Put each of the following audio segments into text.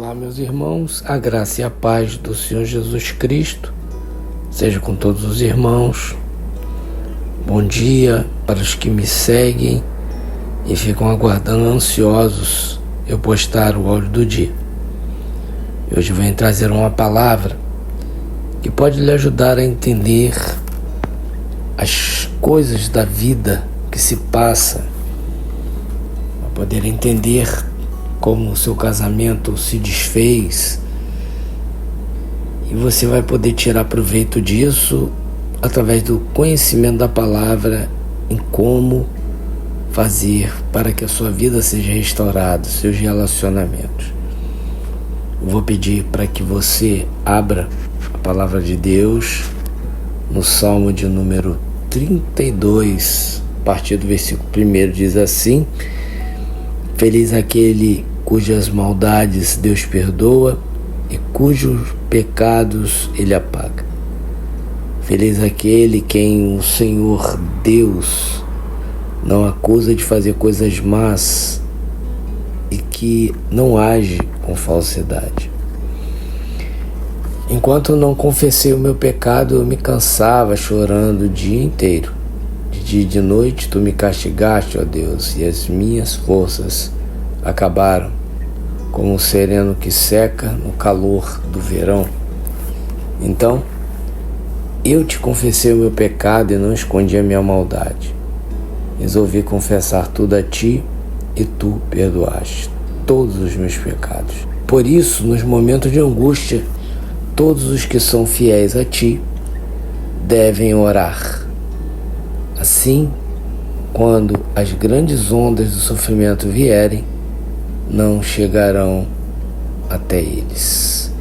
Olá, meus irmãos, a graça e a paz do Senhor Jesus Cristo seja com todos os irmãos. Bom dia para os que me seguem e ficam aguardando ansiosos eu postar o áudio do dia. Hoje venho trazer uma palavra que pode lhe ajudar a entender as coisas da vida que se passa, para poder entender como o seu casamento se desfez, e você vai poder tirar proveito disso através do conhecimento da palavra em como fazer para que a sua vida seja restaurada, seus relacionamentos. Eu vou pedir para que você abra a palavra de Deus no Salmo de número 32, a partir do versículo 1, diz assim: Feliz aquele cujas maldades Deus perdoa e cujos pecados Ele apaga. Feliz aquele quem o Senhor Deus não acusa de fazer coisas más e que não age com falsidade. Enquanto não confessei o meu pecado, eu me cansava chorando o dia inteiro. De dia e de noite tu me castigaste, ó Deus, e as minhas forças acabaram, como o sereno que seca no calor do verão. Então, eu te confessei o meu pecado e não escondi a minha maldade. Resolvi confessar tudo a ti e tu perdoaste todos os meus pecados. Por isso, nos momentos de angústia, todos os que são fiéis a ti devem orar. Assim, quando as grandes ondas do sofrimento vierem, não chegarão até eles.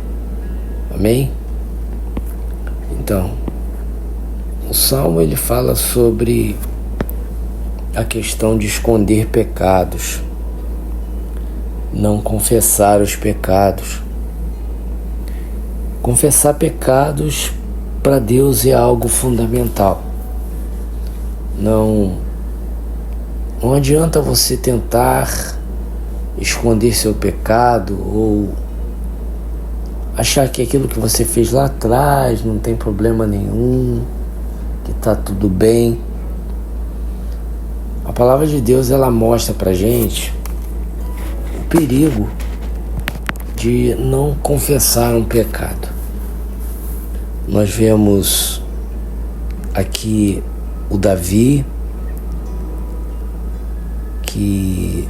Amém? Então, o Salmo ele fala sobre a questão de esconder pecados, não confessar os pecados. Confessar pecados para Deus é algo fundamental. Não adianta você tentar esconder seu pecado ou achar que aquilo que você fez lá atrás não tem problema nenhum, que está tudo bem. A palavra de Deus ela mostra pra gente o perigo de não confessar um pecado. Nós vemos aqui o Davi, que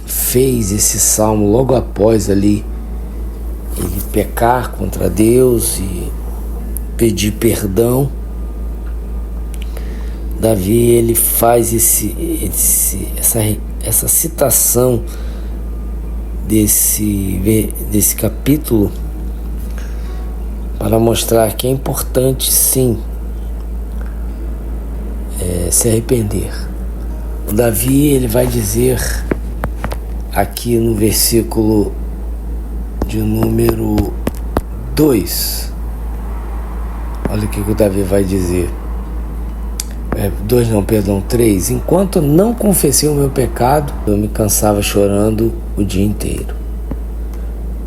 fez esse salmo logo após ali ele pecar contra Deus e pedir perdão. Davi ele faz essa citação desse capítulo para mostrar que é importante sim se arrepender. O Davi ele vai dizer aqui no versículo de número 2, olha o que o Davi vai dizer. 3. Enquanto não confessei o meu pecado, eu me cansava chorando o dia inteiro.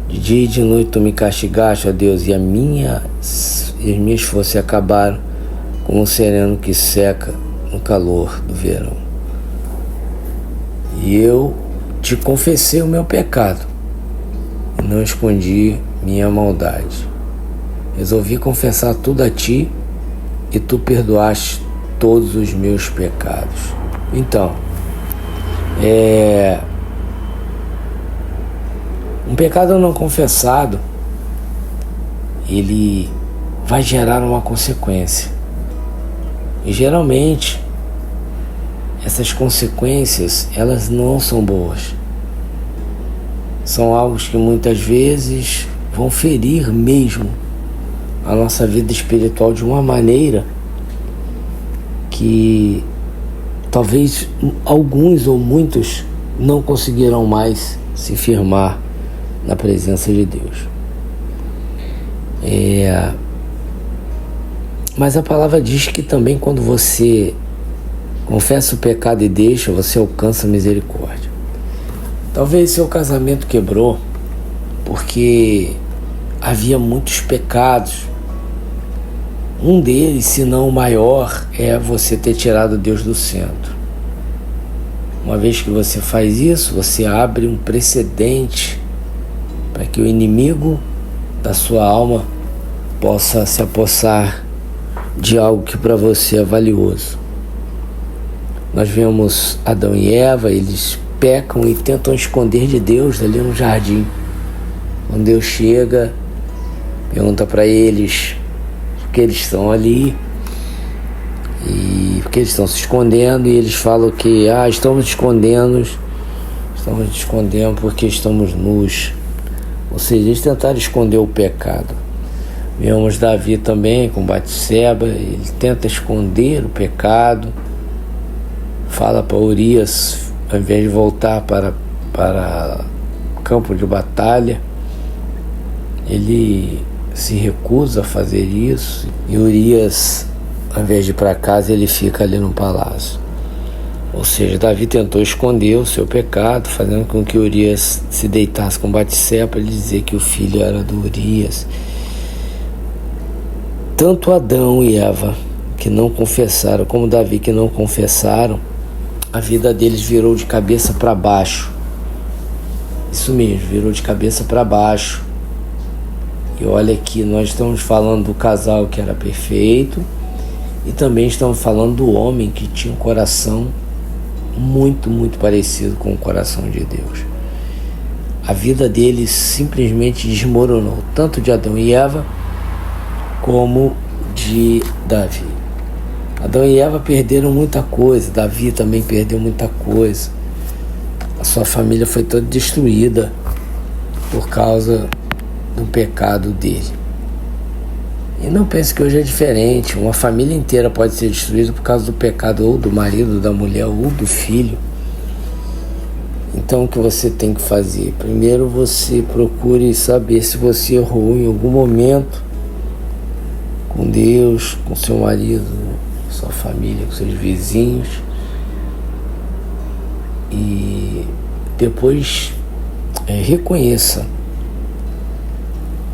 De dia e de noite tu me castigaste, ó Deus, e as minhas forças acabaram, como o sereno que seca no calor do verão. E eu te confessei o meu pecado e não escondi minha maldade. Resolvi confessar tudo a ti e tu perdoaste todos os meus pecados. Então, um pecado não confessado, ele vai gerar uma consequência. E geralmente, essas consequências, elas não são boas. São algo que muitas vezes vão ferir mesmo a nossa vida espiritual de uma maneira que talvez alguns ou muitos não conseguirão mais se firmar na presença de Deus. Mas a palavra diz que também quando você confessa o pecado e deixa, você alcança a misericórdia. Talvez seu casamento quebrou, porque havia muitos pecados. Um deles, se não o maior, é você ter tirado Deus do centro. Uma vez que você faz isso, você abre um precedente para que o inimigo da sua alma possa se apossar de algo que para você é valioso. Nós vemos Adão e Eva, eles pecam e tentam esconder de Deus ali no jardim. Quando Deus chega, pergunta para eles por que eles estão ali e por que eles estão se escondendo, e eles falam que estamos escondendo porque estamos nus. Ou seja, eles tentaram esconder o pecado. Vemos Davi também com Batseba, ele tenta esconder o pecado, fala para Urias, ao invés de voltar para o campo de batalha, ele se recusa a fazer isso, e Urias, ao invés de ir para casa, ele fica ali no palácio. Ou seja, Davi tentou esconder o seu pecado, fazendo com que Urias se deitasse com Batseba para ele dizer que o filho era do Urias. Tanto Adão e Eva, que não confessaram, como Davi, que não confessaram, a vida deles virou de cabeça para baixo. Isso mesmo, virou de cabeça para baixo. E olha que nós estamos falando do casal que era perfeito, e também estamos falando do homem que tinha um coração muito, muito parecido com o coração de Deus. A vida deles simplesmente desmoronou, tanto de Adão e Eva como de Davi. Adão e Eva perderam muita coisa, Davi também perdeu muita coisa. A sua família foi toda destruída por causa do pecado dele. E não pense que hoje é diferente. Uma família inteira pode ser destruída por causa do pecado ou do marido, da mulher ou do filho. Então o que você tem que fazer? Primeiro você procure saber se você errou em algum momento com Deus, com seu marido, com sua família, com seus vizinhos. E depois reconheça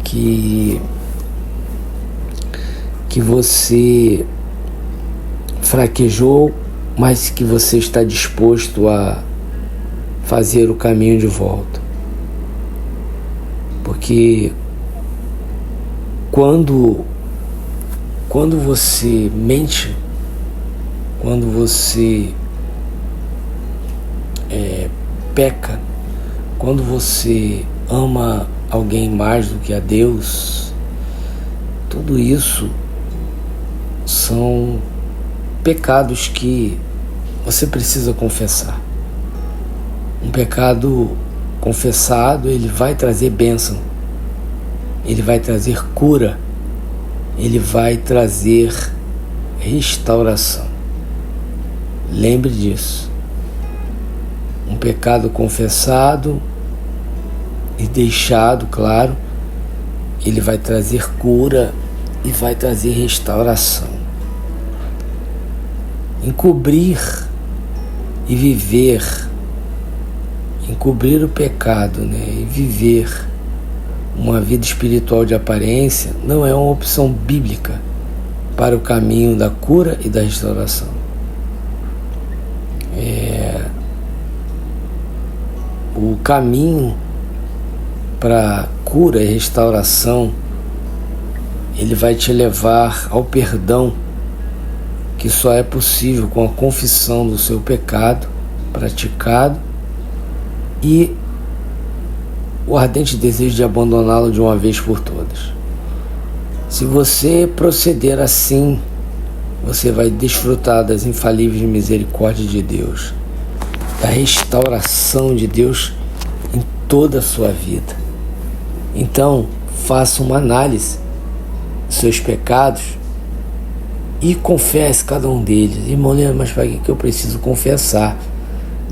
que você fraquejou, mas que você está disposto a fazer o caminho de volta. Porque quando você mente, quando você peca, quando você ama alguém mais do que a Deus, tudo isso são pecados que você precisa confessar. Um pecado confessado, ele vai trazer bênção, ele vai trazer cura, ele vai trazer restauração. Lembre disso. Um pecado confessado e deixado, claro, ele vai trazer cura e vai trazer restauração. Encobrir e viver, encobrir o pecado, e viver uma vida espiritual de aparência não é uma opção bíblica para o caminho da cura e da restauração. O caminho para cura e restauração, ele vai te levar ao perdão, que só é possível com a confissão do seu pecado praticado e o ardente desejo de abandoná-lo de uma vez por todas. Se você proceder assim, você vai desfrutar das infalíveis misericórdias de Deus, da restauração de Deus em toda a sua vida. Então, faça uma análise dos seus pecados e confesse cada um deles. Irmão, mas para que eu preciso confessar?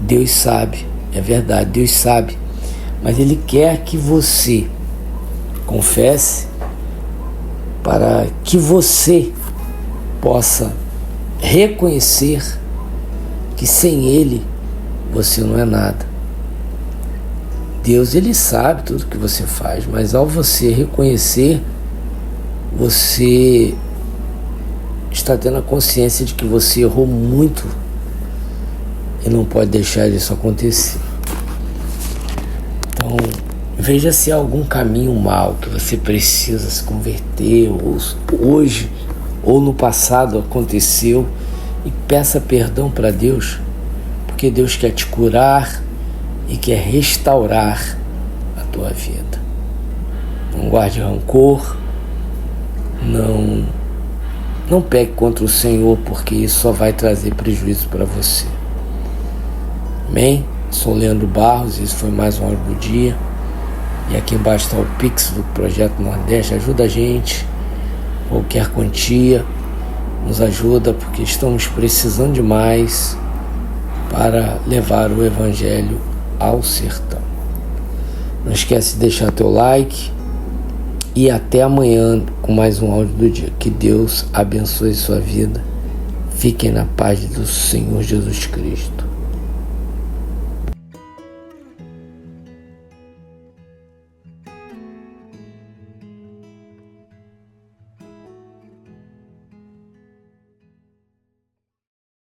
Deus sabe, é verdade, Deus sabe, mas Ele quer que você confesse para que você possa reconhecer que sem Ele você não é nada. Deus, Ele sabe tudo que você faz, mas ao você reconhecer, você está tendo a consciência de que você errou muito e não pode deixar isso acontecer. Então, veja se há algum caminho mau que você precisa se converter, ou hoje ou no passado aconteceu, e peça perdão para Deus, porque Deus quer te curar e quer restaurar a tua vida. Não guarde rancor, não peque contra o Senhor, porque isso só vai trazer prejuízo para você. Amém? Sou Leandro Barros, isso foi mais um áudio do dia. E aqui embaixo está o Pix do Projeto Nordeste. Ajuda a gente, qualquer quantia nos ajuda, porque estamos precisando demais para levar o Evangelho ao sertão. Não esquece de deixar teu like e até amanhã com mais um áudio do dia. Que Deus abençoe sua vida. Fiquem na paz do Senhor Jesus Cristo.